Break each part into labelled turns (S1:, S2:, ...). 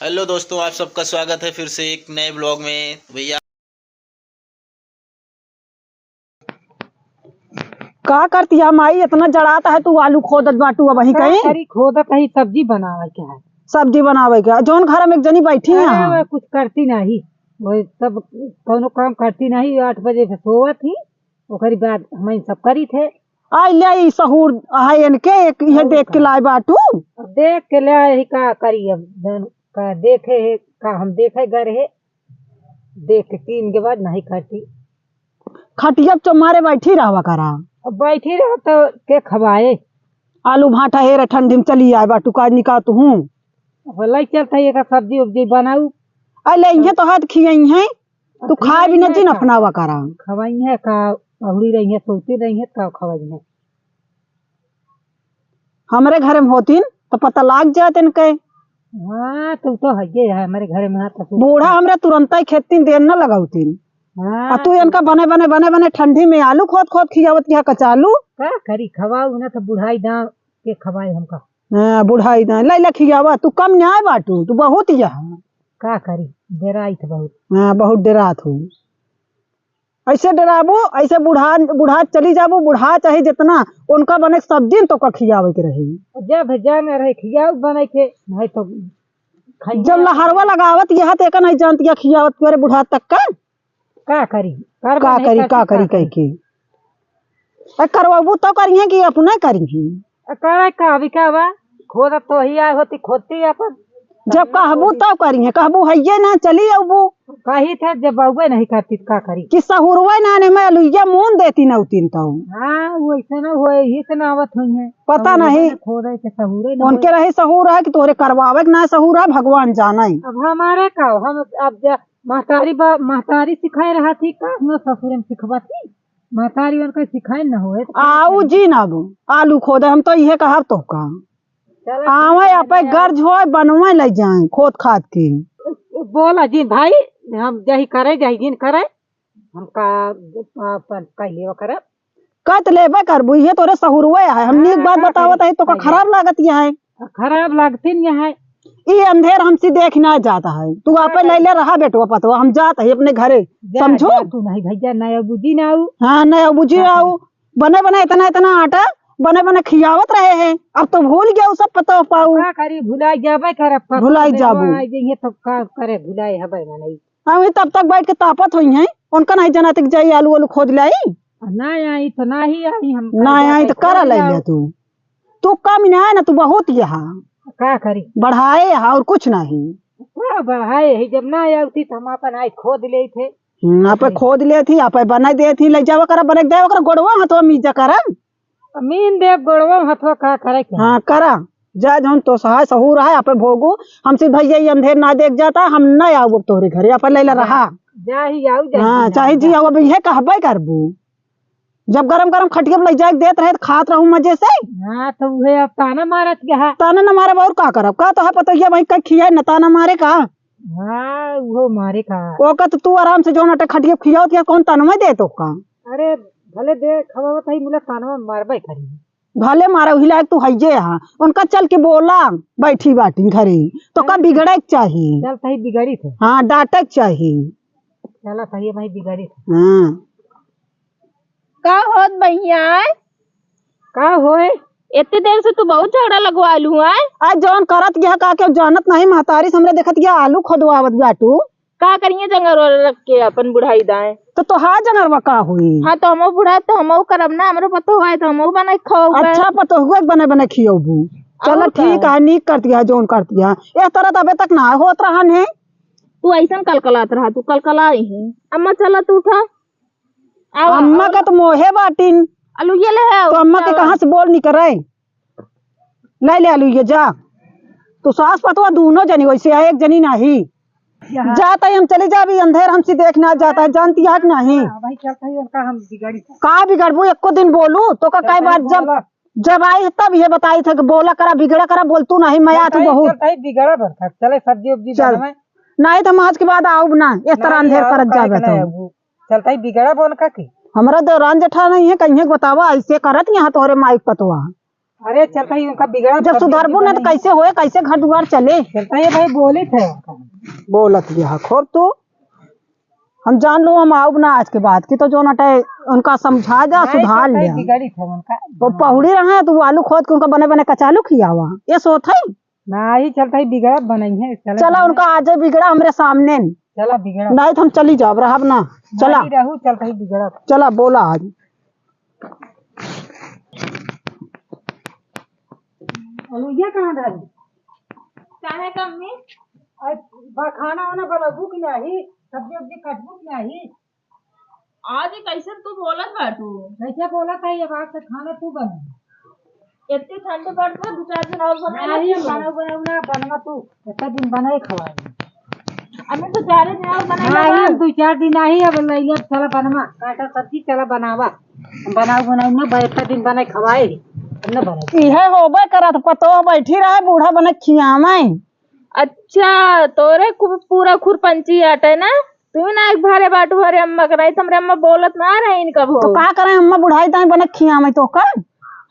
S1: Hello दोस्तों, आप सबका स्वागत है फिर से एक नए ब्लॉग में। भैया
S2: का करती है माई, इतना जड़ाता है तू आलू खोदत बाटू अब वही कहीं
S3: करी खोदत है सब्जी बनावे के है।
S2: सब्जी बनावे के जोन घर में एक जनी बैठी है
S3: अरे वह कुछ करती नहीं, वो सब कोनो काम करती नहीं। 8 बजे से सोवत थी, ओकरी बाद हम सब करी थे।
S2: आई ले आई सहूर है इनके एक ये देख के लाए बाटू।
S3: अब देख के ले आए ही का करी। अब का देखे है का हम देखे घर है, देख के 3 के बाद नहीं करती।
S2: खटिया चमारे बैठी रहवा करा।
S3: अब बैठी रहो तो के खवाए।
S2: आलू भाटा हेरे ठंडी में चली आए बाटू का निकात हूँ।
S3: अब लई चलता है सब्जी उब्जी बनाऊ।
S2: आई ले ये तो हाथ खियाई है तू खाए भी न जिन अपनावा करा।
S3: खवाई है का अहुड़ी रही है, सोचती रही है का खवाई है।
S2: हमारे घर में होतीन तो पता लाग जात इनके।
S3: हाँ तुम तो है हमारे घर में। हाथ
S2: बूढ़ा हमरे तुरंत ही खेती देर न लगावतीन।
S3: हाँ
S2: तू इनका बने बने बने बने ठंडी में आलू खोद खोद खियावत क्या कचालू।
S3: का करी खवाऊ ना तो बुढ़ाई दाव के खवाए हमका।
S2: हाँ बुढ़ाई ना लैला खियावा तू कम न्याय बाटू तू बहुत यहाँ।
S3: का करी डेराई थे बहुत।
S2: हाँ बहुत डरात हूँ। ऐसे डराबो ऐसे बुढ़ा बुढ़ा चली जाबो। बुढ़ा चाहे जितना उनका बने सब्जी तो का खियावे के रही।
S3: जब जान रहे खियाऊ बने के नहीं तो
S2: जब लहरवा लगावत यह ते का नहीं जानती खियावत तेरे बुढ़ा तक
S3: का करी
S2: का करी कह के करवाबू तो करिए कि अपने करिए।
S3: करे का अभी का बा खोद तो ही आए होती खोदती अपन।
S2: जब कहबू तो करिए कहबू है ना चली अबू
S3: कही थे जब बउए नहीं करती का करी
S2: कि सहुरवा नाने में अलुइया मून देती न उतीन तो।
S3: हाँ वो ऐसे ना हुए ही से ना आवत हुई है
S2: पता नहीं
S3: खोदे के सहूरे ना
S2: उनके रहे सहूर है कि तोरे करवावे के ना सहूर है भगवान जाना ही।
S3: अब हमारे का हम अब महतारी सिखाए रहा थी का हम ससुर में सिखवा थी। महतारी उनका सिखाए न हुए
S2: आऊ जी ना आलू खोदे हम तो यह कहा तो का आवे आपे गर्ज हो बनवा ले जाए खोद खाद के।
S3: बोला जी भाई हम जही करे जही जिन करे हम का अपन कह लेवा करे
S2: कत लेबे करबू ये तोरे सहूरवे है। हमनी एक बात बतावत है तो का खराब लागत यह है।
S3: खराब लगती नहीं है।
S2: ये अंधेर हमसे देख ना जाता है। तू आपे ले ले रहा बेटवा पतवा हम जात है अपने घरे समझो।
S3: तू नहीं भैया नया बुझी ना आऊ।
S2: हाँ नया बुझी आऊ बने बने इतना इतना आटा बने बने खियावत रहे हैं। अब तो भूल गया सब पता पाऊ
S3: का करी भुलाई जाबे करे
S2: भुलाई जाबू
S3: ये तो का करे भुलाई हबे ना नहीं।
S2: हम तब तक बैठ के तापत हुई हैं उनका नहीं जाना तक जाई आलू आलू खोद लाई
S3: ना आई तो ना ही आई हम
S2: ना आई तो करा ले ले तू कम नहीं आए ना तू बहुत यहाँ
S3: का करी
S2: बढ़ाए यहाँ और कुछ नहीं।
S3: बढ़ाए ही जब ना आती तो हम अपन आई खोद ले थे।
S2: आप खोद ले थी आप बना दे थी ले जावा करा बने दे करा गोड़वा हथवा मीजा करा
S3: मीन देव गोड़वा हथवा का करे
S2: हाँ करा जा जौन तो सहाय सहूर है आप भोगू हमसे भैया ये अंधेर ना देख जाता हम न आऊ तोहरे घरे आप ले रहा
S3: जा ही आऊ
S2: हाँ चाहे जी आओ अब ये कहबे करबू। जब गरम गरम खटिया ले जाके देत रहे खात रहूं मजे से।
S3: हाँ तो वही अब ताना मारत गया
S2: ताना न मारे और का करब का तो है पता भाई कहीं खिया न ताना मारे का।
S3: हाँ वो मारे का
S2: ओका तो तू आराम से जो खटिया खियाओ क्या कौन ताना में दे तो का।
S3: अरे भले दे खवावत है मुला ताना मारबे करी
S2: भले मारा हिला तू हइये यहाँ उनका चल के बोला बैठी बाटी घरे तो का बिगड़े चाहिए।
S3: चल सही बिगड़ी थे।
S2: हाँ डांटे चाहिए
S3: चला सही भाई बिगड़ी थे।
S2: हाँ
S4: का होत भैया
S3: का होए
S4: इतने देर से तू बहुत झगड़ा लगवा लू है।
S2: आज जौन करत गया का के जानत नहीं महतारी हमरे देखत गया आलू खोदवावत बाटू
S4: का करिए जंगर रख के अपन बुढ़ाई दाए
S2: तो हाँ जंगरवा का हुई।
S4: हाँ तो हम बुढ़ा तो हम करब ना हमरो पतो हुआ है तो हम बना खाओ।
S2: अच्छा पतो हुआ बने बने खियोबू चलो ठीक है नीक करती है जोन करती है इस तरह तो अबे तक ना होत रहन है।
S4: तू ऐसा कलकलात रहा तू कलकला ही अम्मा चला तू उठा
S2: अम्मा का तो मोहे बाटिन
S4: अलू ये ले है
S2: तो अम्मा के कहाँ से बोल नहीं करे ले ले आलू ये जा तू सास पतवा दोनों जनी वैसे है एक जनी नहीं जाता हम चले जा भी अंधेर हमसे देखना जाता है जानती है कि नहीं।
S3: भाई चलता ही उनका हम बिगड़ी
S2: का बिगड़बू एको दिन बोलू तो का कई बार जब आई तब ये बताई थे कि बोला करा बिगड़ा करा बोलतू नहीं मैं तू बहुत
S3: बिगड़ा भर चले सब्जी उब्जी बनावे
S2: नहीं तो आज के बाद आओ ना इस तरह अंधेर करत जावे तो
S3: चलता ही बिगड़ा बोल का की
S2: हमारा दौरान जठा नहीं है कहीं बतावा ऐसे करत यहाँ तोहरे माइक पतवा
S3: अरे चलता ही उनका बिगड़ा
S2: जब सुधरबू ना तो कैसे होए, कैसे घर द्वार चले।
S3: चलता ही भाई बोले थे उनका।
S2: बोलत लिया खोर तू, हम जान लो हम आऊब ना आज के बाद की तो जो नटे उनका समझा जा सुधार
S3: नहीं,
S2: लिया।
S3: बिगड़ी थे उनका
S2: वो पहुड़ी रहे तू आलू खोद के उनका बने बने कचालू खिया हुआ ये सोत है।
S3: ना ही चलता ही बिगड़ा बनाई है।
S2: चला उनका आज बिगड़ा हमरे सामने,
S3: चला बिगड़ा
S2: नहीं तो हम चली जाब रहब ना। चला
S3: नहीं रहू, चलता ही बिगड़ा।
S2: चला बोला आज
S3: अलुइया कहाँ डाली?
S4: चाहे कम्मी
S3: खाना वाना बनाबू की नहीं, सब्जी उब्जी कटबू की नहीं?
S4: आज कैसे तू बोलत बाटू?
S3: कैसे बोला था ये बात से? खाना तू बना।
S4: इतनी ठंडी पड़ती है, 2-4 दिन और बना
S3: नहीं बनवा तू इतना दिन बनाए खवाए।
S4: हमें तो 4 दिन और
S3: नहीं
S4: बना।
S3: 2-4 दिन नहीं, अब लैले चला बनवा काटा सब्जी चला बनावा। बनाऊ ना इतना दिन बनाए खवाए न बनाए।
S2: इहे होबे करत पतो बैठी रहे बूढ़ा बने खियावे।
S4: अच्छा तोरे पूरा खुरपंची आटे ना, तू ना एक भारे बाटू भरे अम्मा कराई, तुमरे अम्मा बोलत ना रही इनका भो।
S2: तो का करे अम्मा बुढ़ाई ताई बने खियावे तो कर।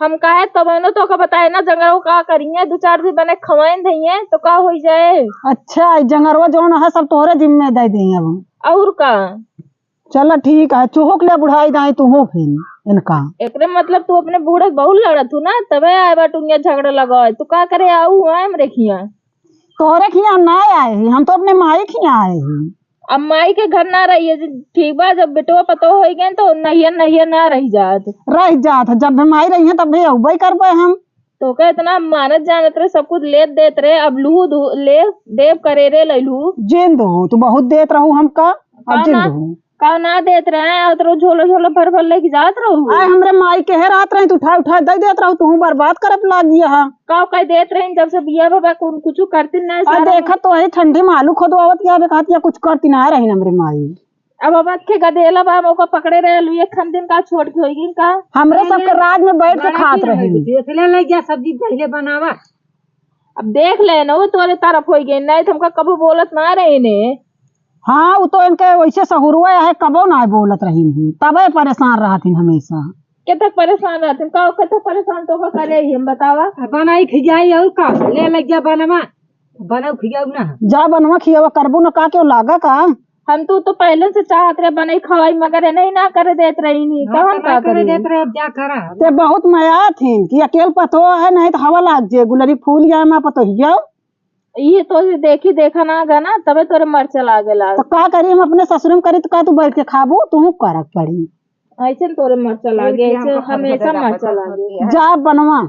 S4: हम काहे तब तो का बताए ना जंगल का करिए, 2-4 दिन बने खवाइन दइए तो का हो जाए।
S2: अच्छा जंगरवा जो है सब तोहरे जिम्मे दे दी अब।
S4: और का
S2: चल ठीक है, चूहोक ले बुढ़ाई दाई तू हो फिर इनका।
S4: एकरे मतलब तू अपने बूढ़े बहुत लड़त हूँ ना, तबे आए बाटूंगे झगड़ा लगा। तू का करे आऊ हुआ हमरे खिया?
S2: तोहरे खिया ना आए ही, हम तो अपने माई खिया आए ही।
S4: अब माई के घर ना रहिए ठीक बा, जब बेटवा पतो हो गए तो नहियर ना रह जात।
S2: रह जात जब भी माई रही है तब भी अबे करबे हम।
S4: तो का इतना मानत जानत रहे, सब कुछ ले देत रहे, अब लू ले देव करे रे ललू
S2: जिंद हो तू बहुत देत रहू हमका, अब जिंद हो
S4: का ना देत रहे। और तो झोला झोला भर भर लेके जात रहू।
S2: आए हमरे माई के है रात रही तू उठा उठा दे देत रहू, तू बर्बाद करप लागी है।
S4: का कह देत रहे जब से बिया बाबा कुछ करती ना।
S2: आ देखा तो है ठंडी में आलू खोदवावत या कहती या कुछ करती ना रही हमरे माई।
S4: अब अब के गदेला बा मौका पकड़े रहे लू, एक खन दिन का छोड़ के होगी का
S2: हमरे सबके राज में बैठ के खात रही।
S3: देख ले लग गया सब्जी पहले बनावा।
S4: अब देख ले ना वो तोरे तरफ हो गई, नहीं तो हमका कबो बोलत ना रहे ने।
S2: हाँ वो तो इनके वैसे सहुरुआ है, कबो ना बोलत रही तबे परेशान रहती हमेशा।
S4: के तक परेशान रहते का तक परेशान तो का करे ही हम बतावा।
S3: बनाई खिजाई और का ले लग गया बनवा, बनाऊ खिजाऊ ना।
S2: जा बनवा खियावा करबू न का क्यों लागा का।
S4: हम तो पहले से चाहत रहे बनाई खवाई, मगर नहीं ना करे देत रही नहीं तो हम का करे
S3: देत रहे। अब क्या करा
S2: ते बहुत मया थी कि अकेल पतो है नहीं तो हवा लाग जे गुलरी फूल जाए मैं पतो हिया।
S4: ये तो देखी देखा ना गा ना तबे तोरे मर्चा लागेला।
S2: तो का करी हम अपने ससुर में करी तो का तू बैठ के खाबू तू करक पड़ी।
S4: ऐसे तोरे मर्चा लागे, ऐसे हमेशा मर्चा लागे।
S2: जा बनवा।